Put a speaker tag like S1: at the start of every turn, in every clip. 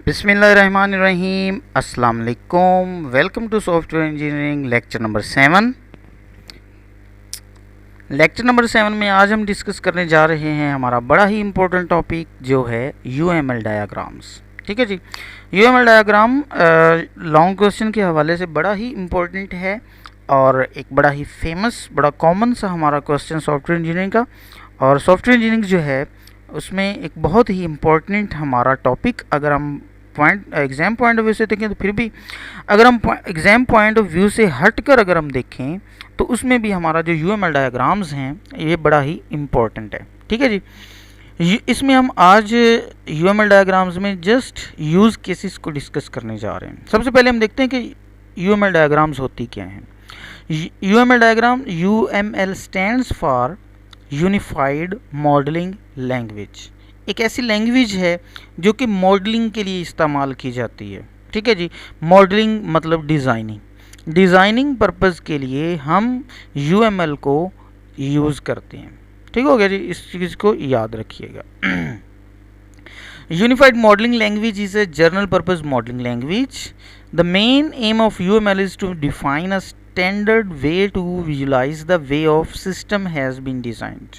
S1: बिस्मिल्लाहिर्रहमानिर्रहीम। अस्सलाम वालेकुम। Welcome to software engineering lecture number 7। Lecture number 7 में आज हम डिस्कस करने जा रहे हैं हमारा बड़ा ही इम्पोर्टेंट टॉपिक जो है यूएमएल डायाग्राम्स। ठीक है जी। यूएमएल डायाग्राम लॉन्ग क्वेश्चन के हवाले से बड़ा ही इम्पोर्टेंट है और एक बड़ा ही फेमस बड़ा कॉमन सा हमारा क्वेश्चन सॉफ्टवेयर इंजीनियरिंग का। और सॉफ्टवेयर इंजीनियरिंग जो है उसमें एक बहुत ही इम्पोर्टेंट हमारा टॉपिक, अगर हम point exam point of view से देखें तो फिर भी अगर हम एग्ज़ाम पॉइंट ऑफ व्यू से हटकर अगर हम देखें तो उसमें भी हमारा जो यूएमएल डायग्राम्स हैं ये बड़ा ही इम्पोर्टेंट है। ठीक है जी। इसमें हम आज यूएमएल डायग्राम्स में जस्ट यूज़ केसेस को डिस्कस करने जा रहे हैं। सबसे पहले हम देखते हैं कि यूएमएल डायग्राम्स होती क्या हैं। UML diagram, UML stands for unified modelling language. एक ऐसी लैंग्वेज है जो कि मॉडलिंग के लिए इस्तेमाल की जाती है। ठीक है जी। मॉडलिंग मतलब डिज़ाइनिंग पर्पज़ के लिए हम यूएमएल को यूज़ करते हैं। ठीक हो गया जी, इस चीज़ को याद रखिएगा। Unified modelling language is a general purpose modelling language. The main aim of UML is to define a standard way to visualise the way of system has been designed.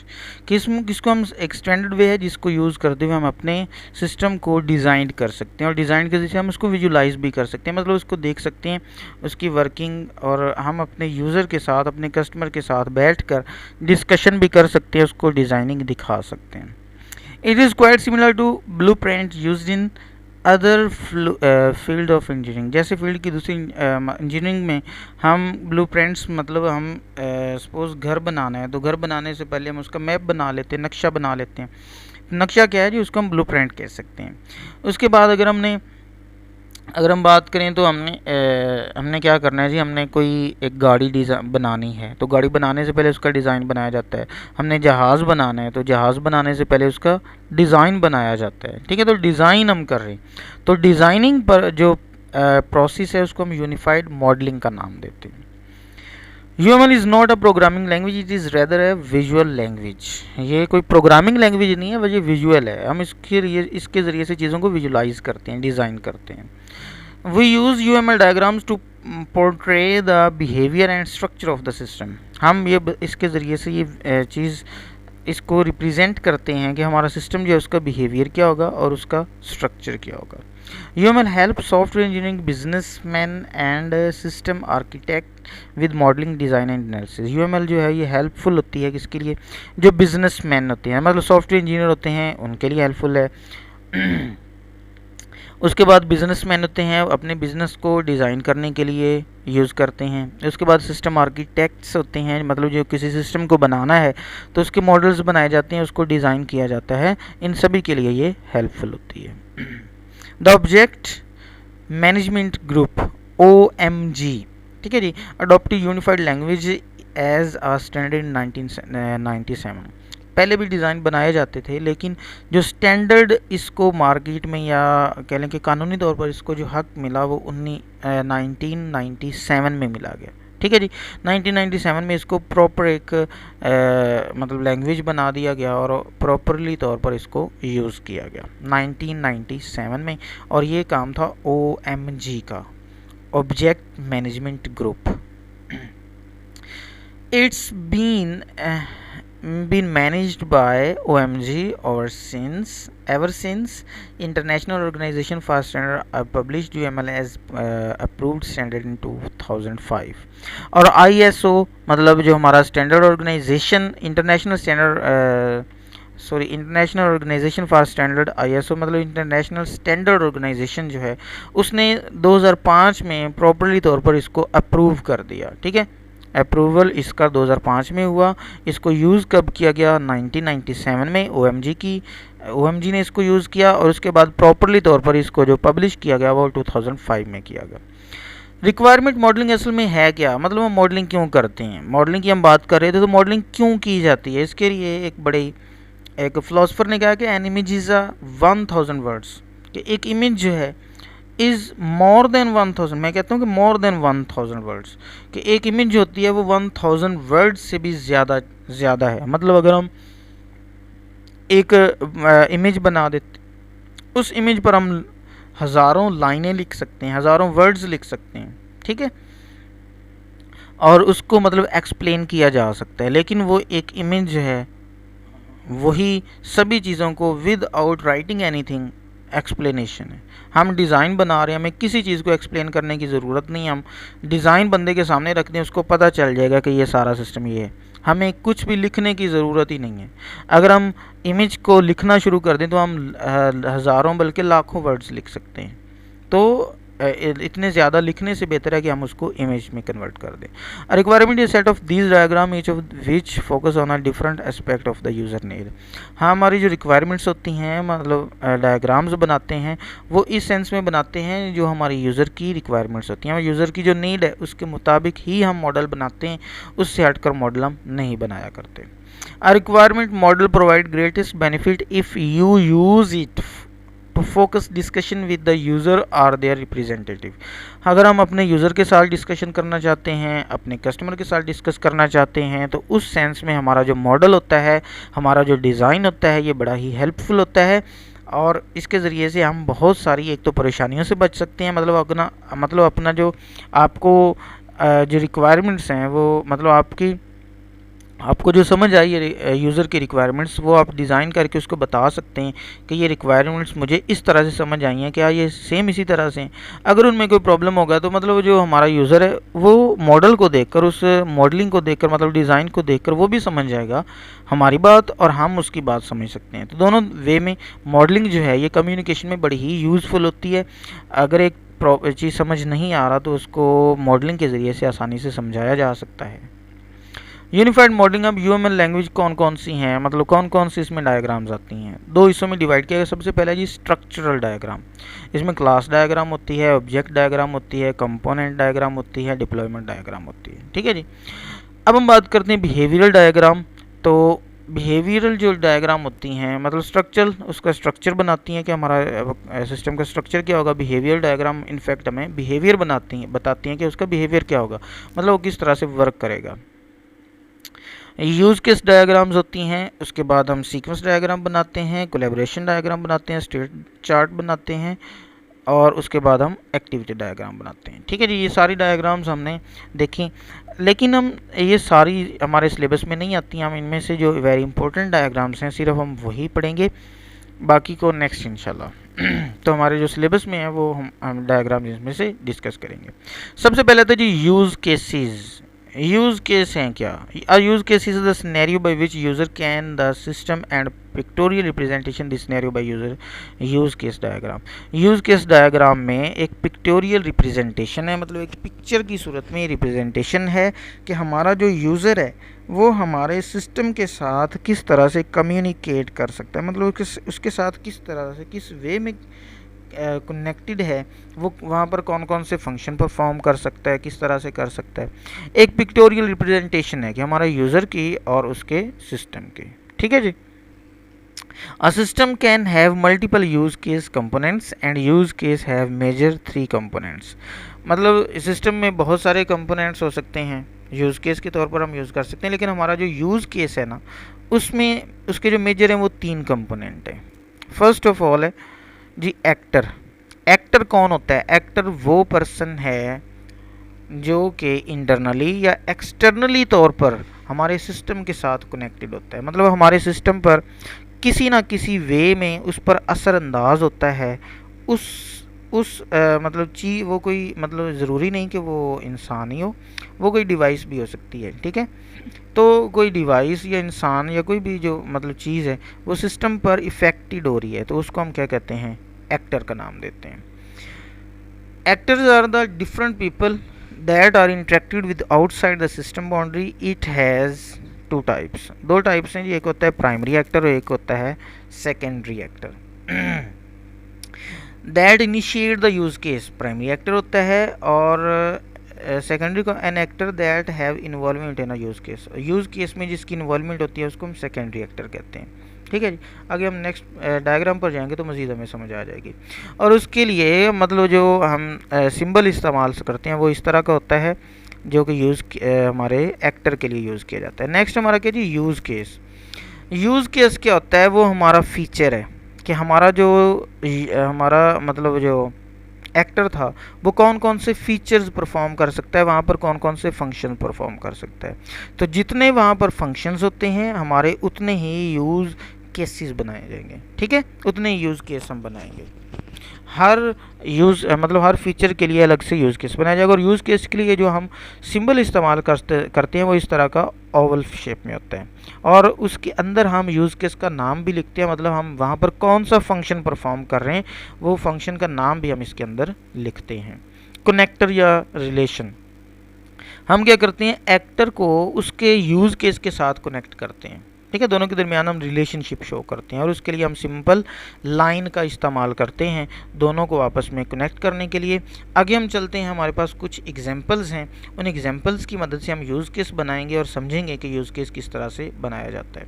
S1: किसको हम एक स्टैंडर्ड वे है जिसको यूज़ करते हुए हम अपने system को डिज़ाइन कर सकते हैं और डिज़ाइन के जरिए हम उसको विजुलाइज भी कर सकते हैं, मतलब उसको देख सकते हैं उसकी वर्किंग, और हम अपने यूज़र के साथ, अपने कस्टमर के साथ बैठकर डिस्कशन भी कर सकते हैं, उसको डिज़ाइनिंग दिखा सकते हैं। It is quite similar to blueprint use in other field of engineering. जैसे फील्ड की दूसरी इंजीनियरिंग में हम ब्लू प्रिंट्स, मतलब हम सपोज़ घर बनाना है तो घर बनाने से पहले हम उसका मैप बना लेते हैं, नक्शा बना लेते हैं। नक्शा क्या है जी, उसको हम ब्लू प्रिंट कह सकते हैं। उसके बाद अगर हम बात करें तो हमने क्या करना है जी, हमने कोई एक गाड़ी डिज़ाइन बनानी है तो गाड़ी बनाने से पहले उसका डिज़ाइन बनाया जाता है। हमने जहाज़ बनाना है तो जहाज़ बनाने से पहले उसका डिज़ाइन बनाया जाता है। ठीक है, तो डिज़ाइन हम कर रहे हैं, तो डिज़ाइनिंग पर जो प्रोसेस है उसको हम यूनिफाइड मॉडलिंग का नाम देते हैं। UML is not a programming language, it is rather A visual language. ये कोई प्रोग्रामिंग लैंग्वेज नहीं है, वह ये विजुअल है। हम इसके ज़रिए से चीज़ों को विजुलाइज करते हैं, डिज़ाइन करते हैं। We use UML diagrams to portray the behavior and structure of the system। हम इसके ज़रिए से ये चीज़ इसको रिप्रेजेंट करते हैं कि हमारा सिस्टम जो है उसका बिहेवियर क्या होगा और उसका स्ट्रक्चर क्या होगा। UML help software engineering businessman and system architect with modelling design and analysis. UML जो है ये हेल्पफुल होती है किसके लिए, जो बिजनेसमैन होते हैं, मतलब सॉफ्टवेयर इंजीनियर होते हैं, उनके लिए हेल्पफुल है। उसके बाद बिजनेसमैन होते हैं, अपने बिजनेस को डिज़ाइन करने के लिए यूज़ करते हैं। उसके बाद सिस्टम आर्किटेक्ट्स होते हैं, मतलब जो किसी सिस्टम को बनाना है तो उसके मॉडल्स बनाए जाते हैं, उसको डिज़ाइन किया जाता है। इन सभी के लिए ये हेल्पफुल होती है। The object management group OMG, ठीक है जी, adopt unified language as a standard in 1997। पहले भी डिज़ाइन बनाए जाते थे, लेकिन जो स्टैंडर्ड इसको मार्केट में या कह लें कि कानूनी तौर पर इसको जो हक मिला वो 1997 में मिला गया। ठीक है जी। 1997 में इसको प्रॉपर एक मतलब लैंग्वेज बना दिया गया और प्रॉपरली तौर पर इसको यूज़ किया गया 1997 में, और ये काम था OMG का, object management group. It's been managed by OMG ever since International Organization for Standard published UML as approved standard in 2005। और ISO मतलब जो हमारा standard organisation international organisation for standard ISO मतलब इंटरनेशनल स्टैंडर्ड ऑर्गेनाइजेशन जो है उसने 2005 में properly तौर पर इसको अप्रूव कर दिया। ठीक है, अप्रूवल इसका 2005 में हुआ। इसको यूज़ कब किया गया, 1997 में OMG ने इसको यूज़ किया, और उसके बाद प्रॉपरली तौर पर इसको जो पब्लिश किया गया वो 2005 में किया गया। रिक्वायरमेंट मॉडलिंग असल में है क्या, मतलब हम मॉडलिंग क्यों करते हैं, मॉडलिंग की हम बात कर रहे थे तो मॉडलिंग क्यों की जाती है, इसके लिए एक फ़िलासफ़र ने कहा कि an image is a 1000 words, कि एक इमेज जो है इज़ मोर देन 1000। मैं कहता हूँ कि मोर देन 1000 वर्ड्स, कि एक इमेज जो होती है वो 1000 वर्ड्स से भी ज़्यादा है। मतलब अगर हम एक इमेज बना देते, उस इमेज पर हज़ारों लाइनें लिख सकते हैं, हज़ारों वर्ड्स लिख सकते हैं, ठीक है, और उसको मतलब एक्सप्लेन किया जा सकता है। लेकिन वो एक इमेज है, वही सभी चीज़ों को with out writing anything explanation है। हम डिज़ाइन बना रहे हैं, हमें किसी चीज़ को एक्सप्लेन करने की ज़रूरत नहीं है। हम डिज़ाइन बंदे के सामने रख दें, उसको पता चल जाएगा कि ये सारा सिस्टम ये है। हमें कुछ भी लिखने की ज़रूरत ही नहीं है। अगर हम इमेज को लिखना शुरू कर दें तो हम हज़ारों बल्कि लाखों वर्ड्स लिख सकते हैं। तो इतने ज़्यादा लिखने से बेहतर है कि हम उसको इमेज में कन्वर्ट कर दें। Requirement is set of these diagram each of which focus on a different aspect of the user need. हाँ, हमारी जो रिक्वायरमेंट्स होती हैं, मतलब डायग्राम्स बनाते हैं, वो इस सेंस में बनाते हैं जो हमारी यूज़र की रिक्वायरमेंट्स होती हैं। यूज़र की जो नीड है उसके मुताबिक ही हम मॉडल बनाते हैं, उससे हटकर मॉडल हम नहीं बनाया करते। A requirement model provide greatest benefit if you use it to focus discussion with the user or their representative। अगर हम अपने यूज़र के साथ डिस्कशन करना चाहते हैं, अपने कस्टमर के साथ डिस्कस करना चाहते हैं, तो उस सेंस में हमारा जो मॉडल होता है, हमारा जो डिज़ाइन होता है, ये बड़ा ही हेल्पफुल होता है। और इसके ज़रिए से हम बहुत सारी एक तो परेशानियों से बच सकते हैं, मतलब अपना जो आपको जो रिक्वायरमेंट्स हैं वो मतलब आपको जो समझ आई है यूज़र की रिक्वायरमेंट्स, वो आप डिज़ाइन करके उसको बता सकते हैं कि ये रिक्वायरमेंट्स मुझे इस तरह से समझ आई हैं, क्या ये सेम इसी तरह से हैं। अगर उनमें कोई प्रॉब्लम होगा तो मतलब जो हमारा यूज़र है वो मॉडल को देखकर, उस मॉडलिंग को देखकर, मतलब डिज़ाइन को देखकर वो भी समझ जाएगा हमारी बात और हम उसकी बात समझ सकते हैं। तो दोनों वे में मॉडलिंग जो है ये कम्युनिकेशन में बड़ी ही यूज़फुल होती है। अगर एक चीज़ समझ नहीं आ रहा तो उसको मॉडलिंग के ज़रिए से आसानी से समझाया जा सकता है। यूनिफाइड मॉडलिंग अब यूएमएल लैंग्वेज कौन कौन सी हैं, मतलब कौन कौन सी इसमें डायग्राम्स आती हैं। दो हिस्सों में डिवाइड किया गया। सबसे पहला जी स्ट्रक्चरल डायग्राम। इसमें क्लास डायग्राम होती है, ऑब्जेक्ट डायग्राम होती है, कंपोनेंट डायग्राम होती है, डिप्लॉयमेंट डायग्राम होती है, ठीक है जी। अब हम बात करते हैं बिहेवियरल डायग्राम। तो बिहेवियरल जो डायग्राम होती हैं, मतलब स्ट्रक्चरल, उसका स्ट्रक्चर बनाती हैं कि हमारा सिस्टम का स्ट्रक्चर क्या होगा। बिहेवियर डायग्राम इनफैक्ट हमें बिहेवियर बताती हैं कि उसका बिहेवियर क्या होगा, मतलब वो किस तरह से वर्क करेगा। यूज़ केस डायग्राम्स होती हैं। उसके बाद हम सीक्वेंस डायग्राम बनाते हैं, कोलैबोरेशन डायग्राम बनाते हैं, स्टेट चार्ट बनाते हैं, और उसके बाद हम एक्टिविटी डायग्राम बनाते हैं, ठीक है जी। ये सारी डायग्राम्स हमने देखी, लेकिन हम ये सारी हमारे सिलेबस में नहीं आती हैं। हम इनमें से जो वेरी इंपॉर्टेंट डायग्राम्स हैं सिर्फ हम वही पढ़ेंगे, बाकी को नेक्स्ट इंशाल्लाह। तो हमारे जो सिलेबस में है वो हम डायग्राम इसमें से डिस्कस करेंगे। सबसे पहले तो जी यूज़ केसेस। यूज़ केस हैं क्या? A use case is the scenario by which user can the system and pictorial representation this scenario by user. Use case diagram. Use case diagram में एक पिक्टोरियल रिप्रेजेंटेशन है, मतलब एक picture की सूरत में representation है कि हमारा जो यूज़र है वो हमारे सिस्टम के साथ किस तरह से कम्युनिकेट कर सकता है, मतलब उसके साथ किस तरह से, किस वे में कनेक्टेड है, वो वहाँ पर कौन कौन से फंक्शन परफॉर्म कर सकता है, किस तरह से कर सकता है। एक पिक्टोरियल रिप्रेजेंटेशन है कि हमारा यूज़र की और उसके सिस्टम की, ठीक है जी। A system can have multiple use case components and use case have major 3 components। मतलब सिस्टम में बहुत सारे कंपोनेंट्स हो सकते हैं, यूज़ केस के तौर पर हम यूज़ कर सकते हैं, लेकिन हमारा जो यूज़ केस है ना, उसमें उसके जो मेजर हैं वो 3 कंपोनेंट हैं। फर्स्ट ऑफ ऑल है जी एक्टर। एक्टर कौन होता है? एक्टर वो पर्सन है जो कि इंटरनली या एक्सटर्नली तौर पर हमारे सिस्टम के साथ कनेक्टेड होता है, मतलब हमारे सिस्टम पर किसी ना किसी वे में उस पर असरअंदाज होता है। मतलब चीज़, वो कोई मतलब ज़रूरी नहीं कि वो इंसान ही हो, वो कोई डिवाइस भी हो सकती है, ठीक है। तो कोई डिवाइस या इंसान या कोई भी जो मतलब चीज़ है वो सिस्टम पर इफ़ेक्टेड हो रही है, तो उसको हम क्या कहते हैं? एक्टर का नाम देते हैं। Actors are the different people that are interacted with outside the system boundary. It has 2 types. 2 types हैं जी, एक होता है प्राइमरी एक्टर और एक होता है secondary actor. That initiate the use case, primary actor होता है, और सेकेंडरी को an actor that have involvement in a use case. Use case में जिसकी इन्वॉल्वमेंट होती है उसको हम सेकेंडरी एक्टर कहते हैं, ठीक है जी। आगे हम नेक्स्ट डायग्राम पर जाएंगे तो मज़ीद हमें समझ आ जाएगी। और उसके लिए मतलब जो हम सिंबल इस्तेमाल करते हैं वो इस तरह का होता है जो कि हमारे एक्टर के लिए यूज़ किया जाता है। नेक्स्ट हमारा क्या जी? Use case. यूज़ केस क्या होता है? वो हमारा फीचर है कि हमारा जो हमारा मतलब जो एक्टर था वो कौन कौन से फीचर्स परफॉर्म कर सकता है, वहाँ पर कौन कौन से फंक्शन परफॉर्म कर सकता है। तो जितने वहाँ पर फंक्शंस होते हैं हमारे उतने ही यूज़ केसेस बनाए जाएंगे, ठीक है, उतने ही यूज़ केस हम बनाएंगे। हर यूज़ मतलब हर फीचर के लिए अलग से यूज़ केस बनाया जाएगा। और यूज़ केस के लिए जो हम सिंबल इस्तेमाल करते हैं वो इस तरह का ओवल शेप में होता है, और उसके अंदर हम यूज़ केस का नाम भी लिखते हैं, मतलब हम वहाँ पर कौन सा फंक्शन परफॉर्म कर रहे हैं वो फंक्शन का नाम भी हम इसके अंदर लिखते हैं। कनेक्टर या रिलेशन, हम क्या करते हैं, एक्टर को उसके यूज़ केस के साथ कनेक्ट करते हैं, ठीक है, दोनों के दरमियान हम रिलेशनशिप शो करते हैं, और उसके लिए हम सिंपल लाइन का इस्तेमाल करते हैं दोनों को आपस में कनेक्ट करने के लिए। आगे हम चलते हैं, हमारे पास कुछ एग्जांपल्स हैं, उन एग्जांपल्स की मदद से हम यूज़ केस बनाएंगे और समझेंगे कि यूज़ केस किस तरह से बनाया जाता है।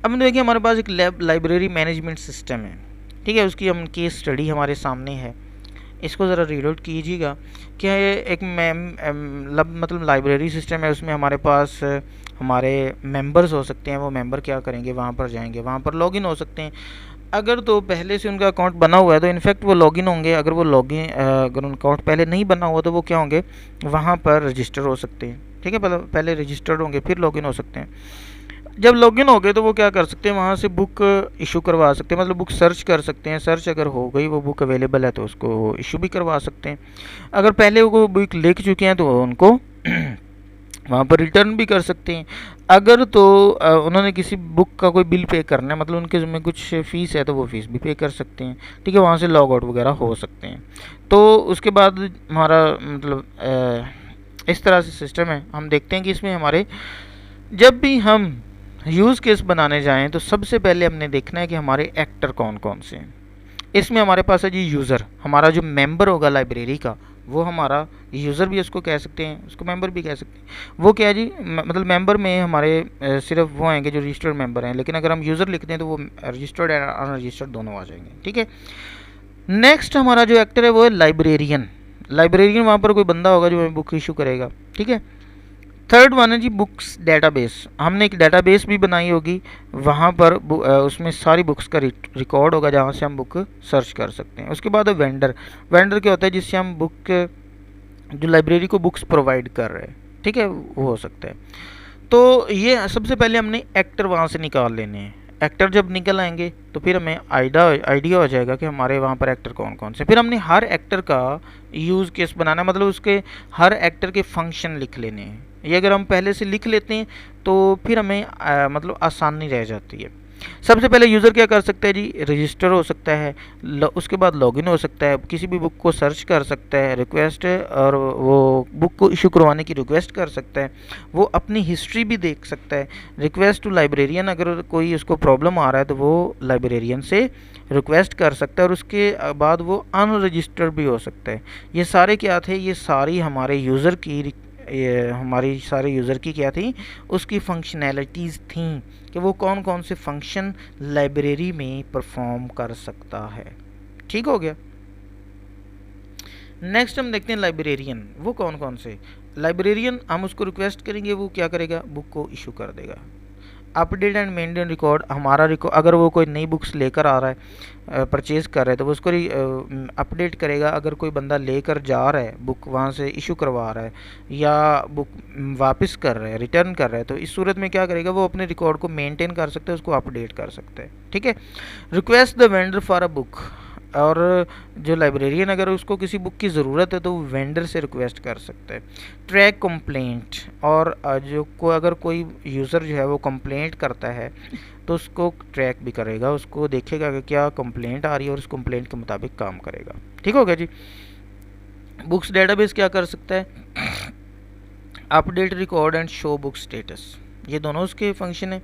S1: अब देखिए हमारे पास एक लाइब्रेरी मैनेजमेंट सिस्टम है, ठीक है, उसकी हम केस स्टडी हमारे सामने है, इसको ज़रा रीड आउट कीजिएगा। क्या ये एक मतलब लाइब्रेरी सिस्टम है, उसमें हमारे पास हमारे मेंबर्स हो सकते हैं, वो मेंबर क्या करेंगे, वहाँ पर जाएंगे, वहाँ पर लॉगिन हो सकते हैं। अगर तो पहले से उनका अकाउंट बना हुआ है तो इनफैक्ट वो लॉगिन होंगे, अगर उनका अकाउंट पहले नहीं बना हुआ तो वो क्या होंगे, वहाँ पर रजिस्टर हो सकते हैं, ठीक है, पहले रजिस्टर्ड होंगे फिर लॉगिन हो सकते हैं। जब लॉगिन हो गए तो वो क्या कर सकते हैं, वहाँ से बुक इशू करवा सकते हैं, मतलब बुक सर्च कर सकते हैं, सर्च अगर हो गई वो बुक अवेलेबल है तो उसको इशू भी करवा सकते हैं। अगर पहले वो बुक लिख चुके हैं तो उनको वहाँ पर रिटर्न भी कर सकते हैं। अगर तो उन्होंने किसी बुक का कोई बिल पे करना है, मतलब उनके में कुछ फ़ीस है तो वो फ़ीस भी पे कर सकते हैं, ठीक है, वहाँ से लॉग आउट वगैरह हो सकते हैं। तो उसके बाद हमारा मतलब इस तरह से सिस्टम है। हम देखते हैं कि इसमें हमारे जब भी हम यूज़ केस बनाने जाएं तो सबसे पहले हमने देखना है कि हमारे एक्टर कौन कौन से हैं। इसमें हमारे पास है जी यूज़र, हमारा जो मेंबर होगा लाइब्रेरी का वो हमारा यूज़र भी उसको कह सकते हैं, उसको मेंबर भी कह सकते हैं। वो क्या है जी, मतलब मेंबर में हमारे सिर्फ वो आएंगे जो रजिस्टर्ड मेंबर हैं, लेकिन अगर हम यूज़र लिखते हैं तो वो रजिस्टर्ड एंड अनरजिस्टर्ड दोनों आ जाएंगे, ठीक है। नेक्स्ट हमारा जो एक्टर है वो है लाइब्रेरियन। लाइब्रेरियन वहाँ पर कोई बंदा होगा जो हमें बुक इशू करेगा, ठीक है। थर्ड वन है जी बुक्स डेटाबेस, हमने एक डेटाबेस भी बनाई होगी, वहाँ पर उसमें सारी बुक्स का रिकॉर्ड होगा जहाँ से हम बुक सर्च कर सकते हैं। उसके बाद है वेंडर। वेंडर क्या होता है, जिससे हम बुक जो लाइब्रेरी को बुक्स प्रोवाइड कर रहे हैं, ठीक है, वो हो सकता है। तो ये सबसे पहले हमने एक्टर वहाँ से निकाल लेने हैं। एक्टर जब निकल आएंगे तो फिर हमें आइडिया हो जाएगा कि हमारे वहाँ पर एक्टर कौन कौन से। फिर हमने हर एक्टर का यूज़ केस बनाना है, मतलब उसके हर एक्टर के फंक्शन लिख लेने हैं। ये अगर हम पहले से लिख लेते हैं तो फिर हमें मतलब आसानी रह जाती है। सबसे पहले यूज़र क्या कर सकता है जी, रजिस्टर हो सकता है, उसके बाद लॉगिन हो सकता है, किसी भी बुक को सर्च कर सकता है, रिक्वेस्ट और वो बुक को इशू करवाने की रिक्वेस्ट कर सकता है, वो अपनी हिस्ट्री भी देख सकता है। रिक्वेस्ट टू लाइब्रेरियन, अगर कोई उसको प्रॉब्लम आ रहा है तो वो लाइब्रेरियन से रिक्वेस्ट कर सकता है, और उसके बाद वो अनरजिस्टर्ड भी हो सकता है। ये सारे क्या थे, ये सारी हमारे यूज़र की हमारी सारे यूज़र की क्या थी, उसकी फंक्शनैलिटीज़ थी कि वो कौन कौन से फंक्शन लाइब्रेरी में परफॉर्म कर सकता है। ठीक हो गया। नेक्स्ट हम देखते हैं लाइब्रेरियन, वो कौन कौन से लाइब्रेरियन, हम उसको रिक्वेस्ट करेंगे, वो क्या करेगा, बुक को इशू कर देगा। अपडेट एंड मेंटेन रिकॉर्ड, हमारा रिकॉर्ड अगर वो कोई नई बुक्स लेकर आ रहा है, परचेज़ कर रहा है, तो वो उसको अपडेट करेगा। अगर कोई बंदा लेकर जा रहा है बुक, वहाँ से इशू करवा रहा है या बुक वापस कर रहा है, रिटर्न कर रहा है, तो इस सूरत में क्या करेगा, वो अपने रिकॉर्ड को मेंटेन कर सकता है, उसको अपडेट कर सकता है, ठीक है। Request the vendor for a book, और जो लाइब्रेरियन अगर उसको किसी बुक की ज़रूरत है तो वो वेंडर से रिक्वेस्ट कर सकता है। ट्रैक कंप्लेंट, और अगर कोई यूज़र जो है वो कंप्लेंट करता है तो उसको ट्रैक भी करेगा, उसको देखेगा कि क्या कंप्लेंट आ रही है और उस कंप्लेंट के मुताबिक काम करेगा। ठीक हो गया जी। बुक्स डेटाबेस क्या कर सकता है, update record and show book status, ये दोनों उसके फंक्शन है।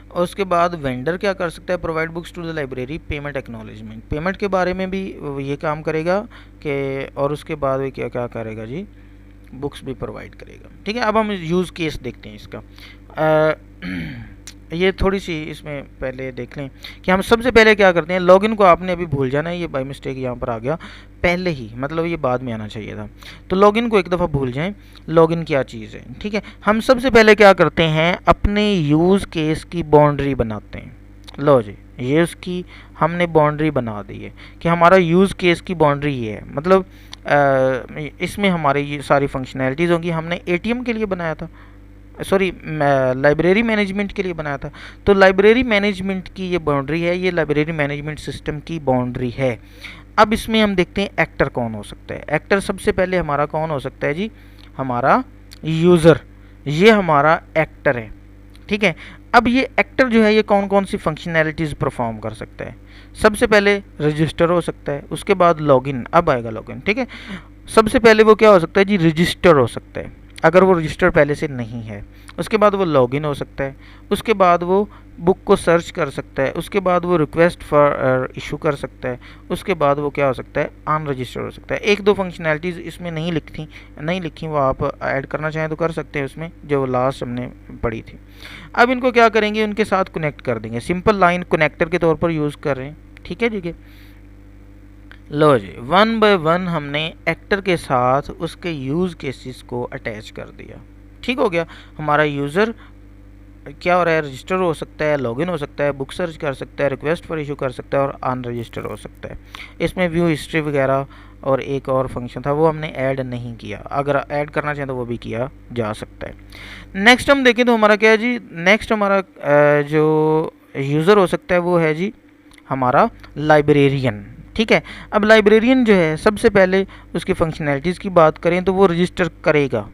S1: और उसके बाद वेंडर क्या कर सकता है, provide books to the library, payment acknowledgement, payment के बारे में भी ये काम करेगा कि, और उसके बाद वो क्या क्या करेगा जी, बुक्स भी प्रोवाइड करेगा। ठीक है। अब हम यूज़ केस देखते हैं इसका। ये थोड़ी सी इसमें पहले देख लें कि हम सबसे पहले क्या करते हैं, लॉगिन को आपने अभी भूल जाना है, ये बाय मिस्टेक यहाँ पर आ गया पहले ही, मतलब ये बाद में आना चाहिए था। तो लॉगिन को एक दफ़ा भूल जाएं, लॉगिन क्या चीज़ है। ठीक है। हम सबसे पहले क्या करते हैं, अपने यूज़ केस की बाउंड्री बनाते हैं। लो जी, ये उसकी हमने बाउंड्री बना दी है कि हमारा यूज़ केस की बाउंड्री ये है, मतलब इसमें हमारे ये सारी फंक्शनैलिटीज़ होंगी। हमने एटीएम के लिए बनाया था, सॉरी लाइब्रेरी मैनेजमेंट के लिए बनाया था, तो लाइब्रेरी मैनेजमेंट की ये बाउंड्री है, ये लाइब्रेरी मैनेजमेंट सिस्टम की बाउंड्री है। अब इसमें हम देखते हैं एक्टर कौन हो सकता है। एक्टर सबसे पहले हमारा कौन हो सकता है जी, हमारा यूज़र, ये हमारा एक्टर है, ठीक है। अब ये एक्टर जो है ये कौन कौन सी फंक्शनैलिटीज़ परफॉर्म कर सकता है। सबसे पहले रजिस्टर हो सकता है, उसके बाद लॉगिन, अब आएगा लॉगिन, ठीक है। सबसे पहले वो क्या हो सकता है जी, रजिस्टर हो सकता है, अगर वो रजिस्टर पहले से नहीं है। उसके बाद वो लॉगिन हो सकता है, उसके बाद वो बुक को सर्च कर सकता है, उसके बाद वो रिक्वेस्ट फॉर इशू कर सकता है, उसके बाद वो क्या हो सकता है, अनरजिस्टर हो सकता है। एक दो फंक्शनैलिटीज़ इसमें नहीं लिखी, वो आप ऐड करना चाहें तो कर सकते हैं उसमें, जो लास्ट हमने पढ़ी थी। अब इनको क्या करेंगे, उनके साथ कनेक्ट कर देंगे, सिंपल लाइन कनेक्टर के तौर पर यूज़ कर रहे हैं, ठीक है जी। लो जी, वन बाय वन हमने एक्टर के साथ उसके यूज़ केसेस को अटैच कर दिया, ठीक हो गया। हमारा यूज़र क्या हो रहा है, रजिस्टर हो सकता है, लॉगिन हो सकता है, बुक सर्च कर सकता है, रिक्वेस्ट फॉर इशू कर सकता है और अनरजिस्टर हो सकता है। इसमें व्यू हिस्ट्री वगैरह और एक और फंक्शन था वो हमने ऐड नहीं किया, अगर ऐड करना चाहें तो वो भी किया जा सकता है। नेक्स्ट हम देखें तो हमारा क्या है जी, नेक्स्ट हमारा जो यूज़र हो सकता है वो है जी हमारा लाइब्रेरियन, ठीक है। अब लाइब्रेरियन जो है सबसे पहले उसकी फंक्शनैलिटीज़ की बात करें तो वो रजिस्टर करेगा,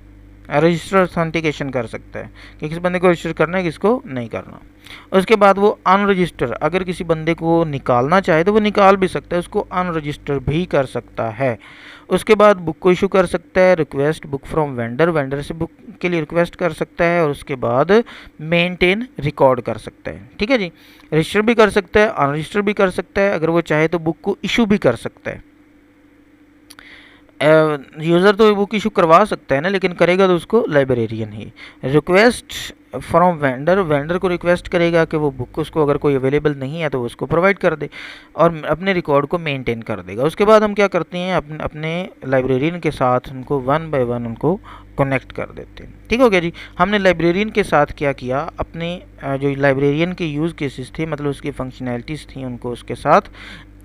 S1: रजिस्टर ऑथेंटिकेशन कर सकता है कि किस बंदे को रजिस्टर करना है, किसको नहीं करना। उसके बाद वो अनरजिस्टर, अगर किसी बंदे को निकालना चाहे तो वो निकाल भी सकता है, उसको अनरजिस्टर भी कर सकता है। उसके बाद बुक को इशू कर सकता है, request book from vendor, vendor से बुक के लिए रिक्वेस्ट कर सकता है, और उसके बाद मेंटेन रिकॉर्ड कर सकता है, ठीक है जी। रजिस्टर भी कर सकता है, अनरजिस्टर भी कर सकता है, अगर वो चाहे तो बुक को इशू भी कर सकता है। यूज़र तो बुक इशू करवा सकता है ना, लेकिन करेगा तो उसको librarian he. Request from vendor, vendor को रिक्वेस्ट करेगा कि वो बुक उसको अगर कोई अवेलेबल नहीं है तो उसको प्रोवाइड कर दे, और अपने रिकॉर्ड को मेंटेन कर देगा। उसके बाद हम क्या करते हैं, अपने लाइब्रेरियन के साथ उनको वन बाय वन उनको कनेक्ट कर देते हैं, ठीक हो गया जी। हमने लाइब्रेरियन के साथ क्या किया, अपने जो लाइब्रेरियन के यूज़ केसेस थे, मतलब उसकी फंक्शनैलिटीज़ थी, उनको उसके साथ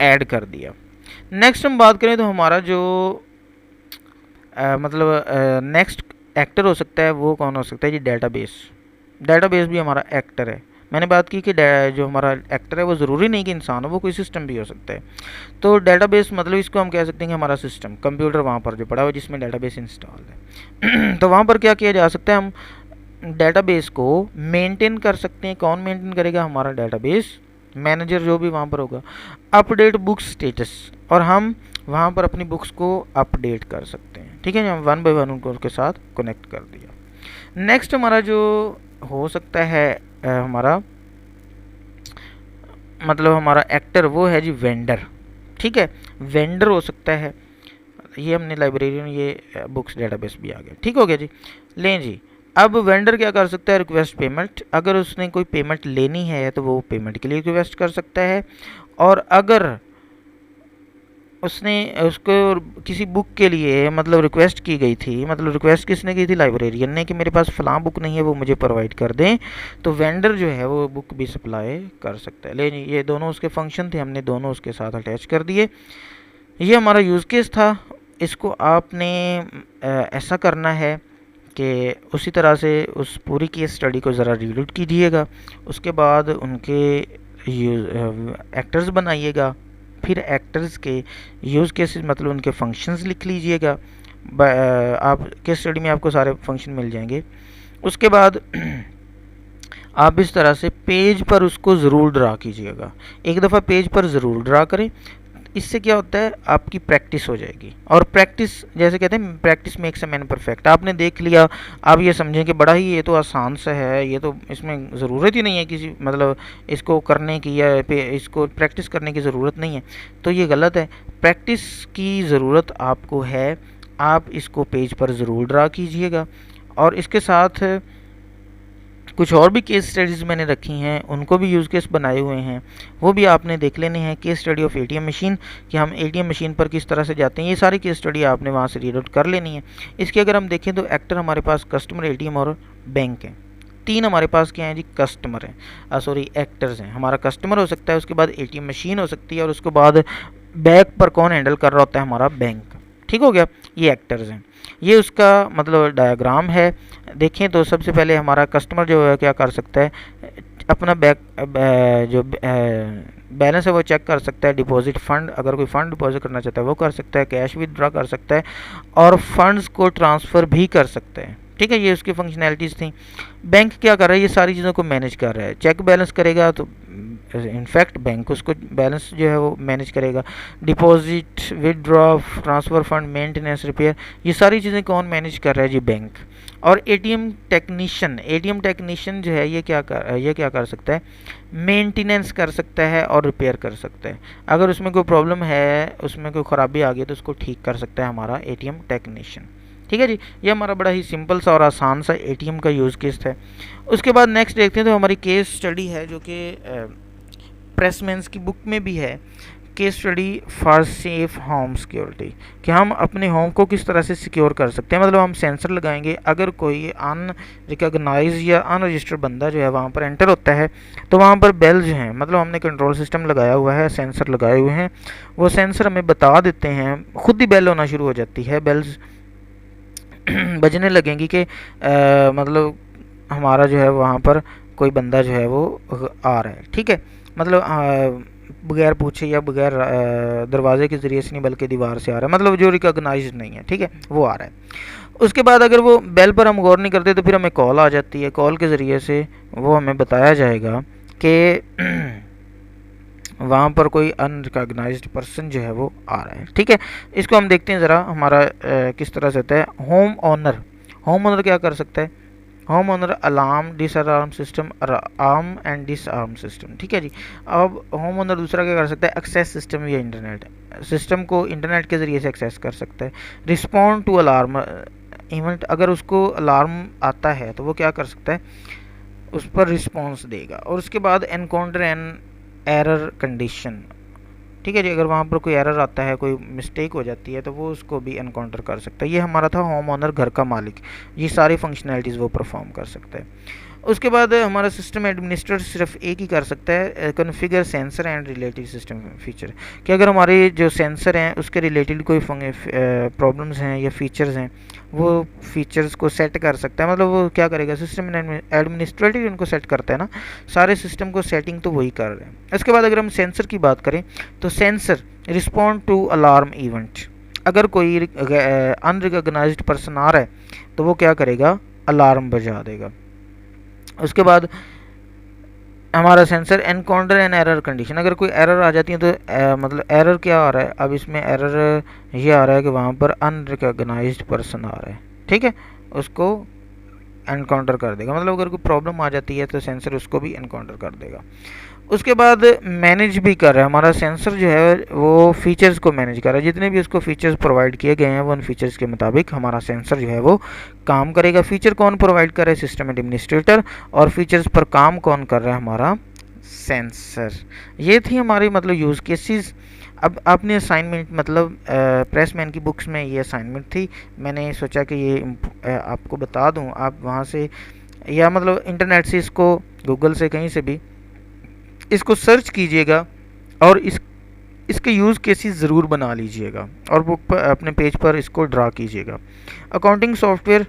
S1: ऐड कर दिया। नेक्स्ट हम बात करें तो हमारा जो मतलब नेक्स्ट एक्टर हो सकता है वो कौन हो सकता है जी, डेटाबेस। डेटाबेस भी हमारा एक्टर है। मैंने बात की कि जो हमारा एक्टर है वो ज़रूरी नहीं कि इंसान हो, वो कोई सिस्टम भी हो सकता है। तो डेटाबेस मतलब इसको हम कह सकते हैं कि हमारा सिस्टम, कंप्यूटर वहाँ पर जो पड़ा हुआ जिसमें डेटाबेस इंस्टॉल है तो वहाँ पर क्या किया जा सकता है, हम डेटाबेस को मेंटेन कर सकते हैं। कौन मेंटेन करेगा, हमारा डेटाबेस मैनेजर जो भी वहाँ पर होगा। अपडेट बुक स्टेटस, और हम वहाँ पर अपनी बुक्स को अपडेट कर सकते हैं, ठीक है। हम वन बाय वन उनको उसके साथ कनेक्ट कर दिया। नेक्स्ट हमारा जो हो सकता है हमारा मतलब हमारा एक्टर वो है जी वेंडर, ठीक है। वेंडर हो सकता है, ये हमने लाइब्रेरी में ये बुक्स डेटाबेस भी आ गया, ठीक हो गया जी। लें जी, अब वेंडर क्या कर सकता है, रिक्वेस्ट पेमेंट, अगर उसने कोई पेमेंट लेनी है तो वो पेमेंट के लिए रिक्वेस्ट कर सकता है। और अगर उसने उसको किसी बुक के लिए मतलब रिक्वेस्ट की गई थी, मतलब रिक्वेस्ट किसने की थी, लाइब्रेरियन ने, कि मेरे पास फ़लाँ बुक नहीं है वो मुझे प्रोवाइड कर दें, तो वेंडर जो है वो बुक भी सप्लाई कर सकता है। लेकिन ये दोनों उसके फंक्शन थे, हमने दोनों उसके साथ अटैच कर दिए। ये हमारा यूज़ केस था। इसको आपने ऐसा करना है कि उसी तरह से उस पूरी केस स्टडी को ज़रा रीड कीजिएगा, उसके बाद उनके एक्टर्स बनाइएगा, फिर एक्टर्स के यूज़ केसेस मतलब उनके फंक्शंस लिख लीजिएगा। आप केस स्टडी में आपको सारे फंक्शन मिल जाएंगे। उसके बाद आप इस तरह से पेज पर उसको ज़रूर ड्रा कीजिएगा, एक दफ़ा पेज पर ज़रूर ड्रा करें। इससे क्या होता है, आपकी प्रैक्टिस हो जाएगी। और प्रैक्टिस जैसे कहते हैं, practice makes a man perfect. आपने देख लिया, आप ये समझें कि बड़ा ही ये तो आसान सा है, ये तो इसमें ज़रूरत ही नहीं है किसी मतलब इसको करने की या इसको प्रैक्टिस करने की ज़रूरत नहीं है, तो ये गलत है। प्रैक्टिस की ज़रूरत आपको है, आप इसको पेज पर ज़रूर ड्रा कीजिएगा। और इसके साथ कुछ और भी केस स्टडीज़ मैंने रखी हैं, उनको भी यूज़ केस बनाए हुए हैं, वो भी आपने देख लेने हैं। Case study of ATM machine, कि हम एटीएम मशीन पर किस तरह से जाते हैं, ये सारी केस स्टडी आपने वहाँ से रीड आउट कर लेनी है। इसके अगर हम देखें तो एक्टर हमारे पास कस्टमर, एटीएम और बैंक है, तीन हमारे पास क्या है जी, कस्टमर हैं, सॉरी एक्टर्स हैं। हमारा कस्टमर हो सकता है, उसके बाद एटीएम मशीन हो सकती है, और उसके बाद बैक पर कौन हैंडल कर रहा होता है, हमारा बैंक। ठीक हो गया, ये एक्टर्स हैं। ये उसका मतलब डायग्राम है। देखें तो सबसे पहले हमारा कस्टमर जो है क्या कर सकता है, अपना जो बैलेंस है वो चेक कर सकता है। डिपॉजिट फंड, अगर कोई फंड डिपॉजिट करना चाहता है वो कर सकता है, कैश विदड्रॉ कर सकता है, और फंड्स को ट्रांसफ़र भी कर सकते हैं। ठीक है, ये उसकी फंक्शनैलिटीज़ थी। बैंक क्या कर रहा है, ये सारी चीज़ों को मैनेज कर रहा है। चेक बैलेंस करेगा तो इनफैक्ट बैंक उसको बैलेंस जो है वो मैनेज करेगा। Deposit, withdraw, transfer fund, maintenance, repair, ये सारी चीज़ें कौन मैनेज कर रहा है जी, बैंक। और एटीएम टेक्नीशियन जो है ये क्या कर सकता है, मेंटेनेंस कर सकता है और रिपेयर कर सकता है। अगर उसमें कोई प्रॉब्लम है, उसमें कोई ख़राबी आ गई तो उसको ठीक कर सकता है हमारा एटीएम टेक्नीशियन। ठीक है जी, ये हमारा बड़ा ही सिंपल सा और आसान सा एटीएम का यूज़ केस है। उसके बाद नेक्स्ट देखते हैं तो हमारी केस स्टडी है, जो कि प्रेसमैन्स की बुक में भी है। Case study for safe home security, कि हम अपने होम को किस तरह से सिक्योर कर सकते हैं। मतलब हम सेंसर लगाएंगे, अगर कोई अनरिकॉग्नाइज या अनरजिस्टर्ड बंदा जो है वहाँ पर एंटर होता है तो वहाँ पर बेल जो हैं, मतलब हमने कंट्रोल सिस्टम लगाया हुआ है, सेंसर लगाए हुए हैं, वो सेंसर हमें बता देते हैं, खुद ही बेल होना शुरू हो जाती है, बेल्स बजने लगेंगी कि मतलब हमारा जो है वहाँ पर कोई बंदा जो है वो आ रहा है। ठीक है, मतलब बगैर पूछे या बगैर दरवाजे के ज़रिए से नहीं बल्कि दीवार से आ रहा है, मतलब जो रिकॉग्नाइज नहीं है। ठीक है, वो आ रहा है। उसके बाद अगर वो बेल पर हम गौर नहीं करते तो फिर हमें कॉल आ जाती है। कॉल के ज़रिए से वो हमें बताया जाएगा कि वहाँ पर कोई अनरिकॉग्नाइज्ड पर्सन जो है वो आ रहा है। ठीक है, इसको हम देखते हैं ज़रा हमारा किस तरह से होता है। होम ओनर क्या कर सकता है, home owner alarm, disalarm system, arm and disarm system. ठीक है जी, अब होम ओनर दूसरा क्या कर सकता है, एक्सेस सिस्टम या इंटरनेट सिस्टम को इंटरनेट के ज़रिए से एक्सेस कर सकता है। रिस्पॉन्ड टू अलार्म इवेंट, अगर उसको अलार्म आता है तो वो क्या कर सकता है, उस पर रिस्पॉन्स देगा। और उसके बाद एनकाउंटर एन एरर कंडीशन। ठीक है जी, अगर वहाँ पर कोई एरर आता है, कोई मिस्टेक हो जाती है तो वो उसको भी एनकाउंटर कर सकता है। ये हमारा था होम ओनर, घर का मालिक, ये सारी फंक्शनैलिटीज़ वो परफॉर्म कर सकता है। उसके बाद हमारा सिस्टम एडमिनिस्ट्रेटर सिर्फ एक ही कर सकता है, configure sensor and related system feature, कि अगर हमारे जो सेंसर हैं उसके रिलेटेड कोई प्रॉब्लम्स हैं या फीचर्स हैं, वो फीचर्स को सेट कर सकता है। मतलब वो क्या करेगा, सिस्टम एडमिनिस्ट्रेटर उनको सेट करता है ना, सारे सिस्टम को सेटिंग तो वही कर रहे हैं। इसके बाद अगर हम सेंसर की बात करें तो sensor respond to alarm event, अगर कोई अनरिकॉग्नाइज्ड पर्सन आ रहा है तो वो क्या करेगा, अलार्म बजा देगा। उसके बाद हमारा sensor encounter an error condition, अगर कोई एरर आ जाती है तो मतलब एरर क्या आ रहा है, अब इसमें एरर ये आ रहा है कि वहाँ पर अनरिकॉग्नाइज्ड पर्सन आ रहा है। ठीक है, उसको एनकाउंटर कर देगा, मतलब अगर कोई प्रॉब्लम आ जाती है तो सेंसर उसको भी एनकाउंटर कर देगा। उसके बाद मैनेज भी कर रहा है, हमारा सेंसर जो है वो फीचर्स को मैनेज कर रहा है, जितने भी उसको फीचर्स प्रोवाइड किए गए हैं वो उन फीचर्स के मुताबिक हमारा सेंसर जो है वो काम करेगा। फीचर कौन प्रोवाइड कर रहा है, सिस्टम एडमिनिस्ट्रेटर, और फीचर्स पर काम कौन कर रहा है, हमारा सेंसर। ये थी हमारी मतलब यूज़ केसेस। अब आपने असाइनमेंट मतलब प्रेसमैन की बुक्स में ये असाइनमेंट थी, मैंने सोचा कि ये आपको बता दूं, आप वहाँ से या मतलब इंटरनेट से इसको, गूगल से, कहीं से भी इसको सर्च कीजिएगा और इसके यूज़ केसेस ज़रूर बना लीजिएगा और बुक पर अपने पेज पर इसको ड्रा कीजिएगा। अकाउंटिंग सॉफ्टवेयर,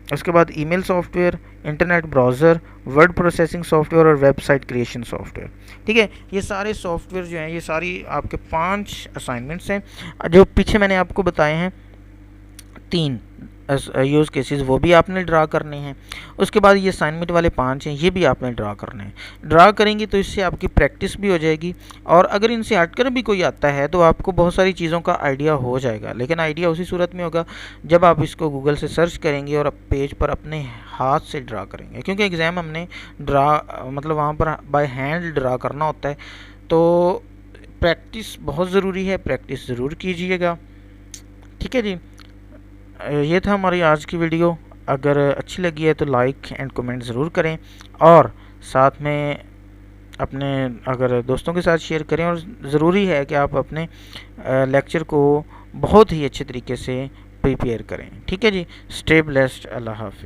S1: उसके बाद email software, internet browser, word processing software और वेबसाइट क्रिएशन सॉफ्टवेयर। ठीक है, ये सारे सॉफ्टवेयर जो हैं ये सारी आपके 5 असाइनमेंट्स हैं, जो पीछे मैंने आपको बताए हैं 3 यूज़ केसेस, वो भी आपने ड्रा करने हैं। उसके बाद ये असाइनमेंट वाले 5 हैं, ये भी आपने ड्रा करने हैं। ड्रा करेंगे तो इससे आपकी प्रैक्टिस भी हो जाएगी, और अगर इनसे हटकर भी कोई आता है तो आपको बहुत सारी चीज़ों का आइडिया हो जाएगा। लेकिन आइडिया उसी सूरत में होगा जब आप इसको गूगल से सर्च करेंगे और पेज पर अपने हाथ से ड्रा करेंगे, क्योंकि एग्ज़ाम हमने ड्रा मतलब वहाँ पर बाय हैंड ड्रा करना होता है। तो प्रैक्टिस बहुत ज़रूरी है, प्रैक्टिस ज़रूर कीजिएगा। ठीक है जी, ये था हमारी आज की वीडियो। अगर अच्छी लगी है तो लाइक एंड कमेंट ज़रूर करें, और साथ में अपने अगर दोस्तों के साथ शेयर करें, और ज़रूरी है कि आप अपने लेक्चर को बहुत ही अच्छे तरीके से प्रिपेयर करें। ठीक है जी, स्टे ब्लेस्ड, अल्लाह हाफ़िज़।